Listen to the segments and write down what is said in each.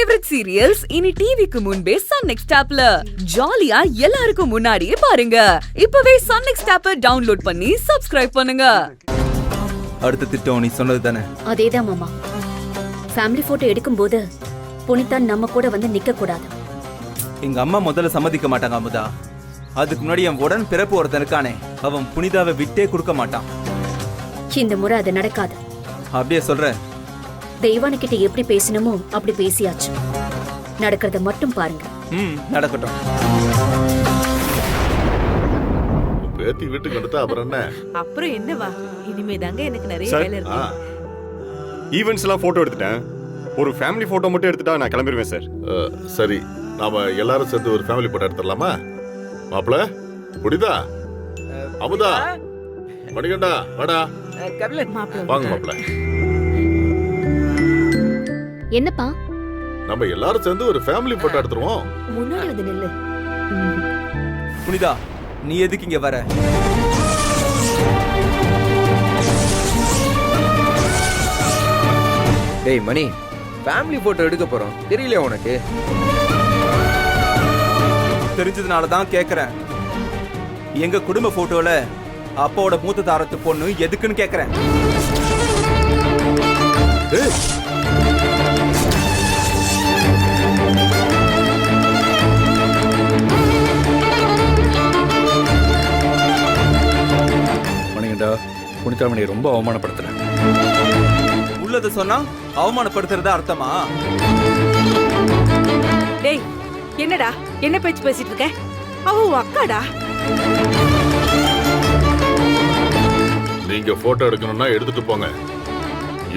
Favourite serials இனி டிவிக்கு முன்பே சன் நெக்ஸ்ட் ஆப்ல ஜாலியா எல்லாருக்கும் முன்னாடியே பாருங்க. இப்பவே சன் நெக்ஸ்ட் ஆப்பை டவுன்லோட் பண்ணி சப்ஸ்கிரைப் பண்ணுங்க. அடுத்த திட்டம் நீ சொன்னது தானே? அதேதான் மாமா. ஃபேமிலி போட்டோ எடுக்கும்போது புனிதா நம்ம கூட வந்து நிக்க கூடாது. எங்க அம்மா முதல்ல சம்மதிக்க மாட்டாங்க அமுதா. அதுக்கு முன்னாடி என் உடன் பிறப்பு ஒருத்தன் இருக்கானே, அவன் புனிதாவை விட்டே கொடுக்க மாட்டான். இந்த முறை அது நடக்காது. அப்படியே சொல்ற? தெய்வான கிட்ட எப்படி பேசணுமோ அப்படி பேசியாச்சு. நடக்கிறத மட்டும் பாருங்க. நடக்கட்டும். பேத்தி வீட்டுக்கு வந்துட்டா அப்புறம் என்ன? அப்புறம் என்னவா, இனிமே தாங்க எனக்கு நிறைய வேலை இருக்கு. ஈவென்ட்ஸ் எல்லாம் போட்டோ எடுத்துட்டேன். ஒரு ஃபேமிலி போட்டோ மட்டும் எடுத்துட்டா நான் கிளம்பிடுவேன் சார். சரி, நாம எல்லாரும் சேர்ந்து ஒரு ஃபேமிலி போட்டோ எடுத்துடலாமா? மாப்பிள, புனிதா, அமுதா, மணிகண்டா, வாடா. வாங்க மாப்பிள. என்னப்பா? நம்ம எல்லாரும் சேர்ந்து ஒரு ஃபேமிலி போட்டோ எடுத்துருவோம். முன்னாடி வந்து நில்லு. புனிதா, நீ எதுக்கு இங்க வர? டேய் மணி, ஃபேமிலி போட்டோ எடுக்க போறோம், தெரியல உனக்கு? தெரிஞ்சதுனால தான் கேக்குறேன். எங்க குடும்ப போட்டோல அப்பாவோட மூத்த தாரத்து பொண்ணு எதுக்குன்னு கேக்குறேன். மணிகண்டா, புனிதாமணியை ரொம்ப அவமானப்படுத்துறேன். உள்ளத சொன்னா அவமானப்படுத்துறதா அர்த்தமா? டேய், என்னடா என்ன பேச்சு பேசிட்டு இருக்க? அவ அக்காடா. நீங்க போட்டோ எடுக்கணும்னா எடுத்துட்டு போங்க.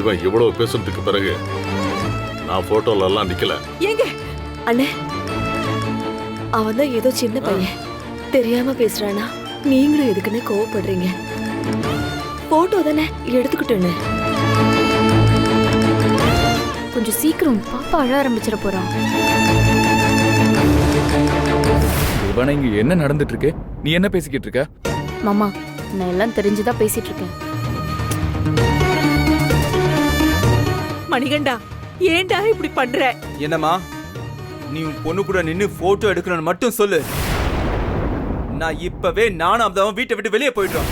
இவன் இவ்வளவு பேசுறதுக்கு பிறகு நான் போட்டோல எல்லாம் நிக்கல. ஏங்க அண்ணே, அவன் தான் ஏதோ சின்ன பையன், தெரியாம பேசுறானா? நீங்களும் எதுக்குன்னு கோவப்படுறீங்க? போட்டோ தானே எடுத்துக்கிட்டேன்னு. கொஞ்சம் சீக்கிரம், பாப்பா அழ ஆரம்பிச்சிட போறான். இவனை இங்க என்ன நடந்துட்டு இருக்கு? நீ என்ன பேசிக்கிட்டு இருக்க? மாமா, நான் எல்லாம் தெரிஞ்சுதான் பேசிட்டு இருக்கேன். மணிகண்டா, ஏன்டா இப்படி பண்ற? என்னம்மா, நீ உன் பொண்ணு கூட நின்னு போட்டோ எடுக்கணும்னு மட்டும் சொல்லு. நான் இப்பவே நானும் அமுதாவும் வீட்டை விட்டு வெளியே போயிடுறோம்.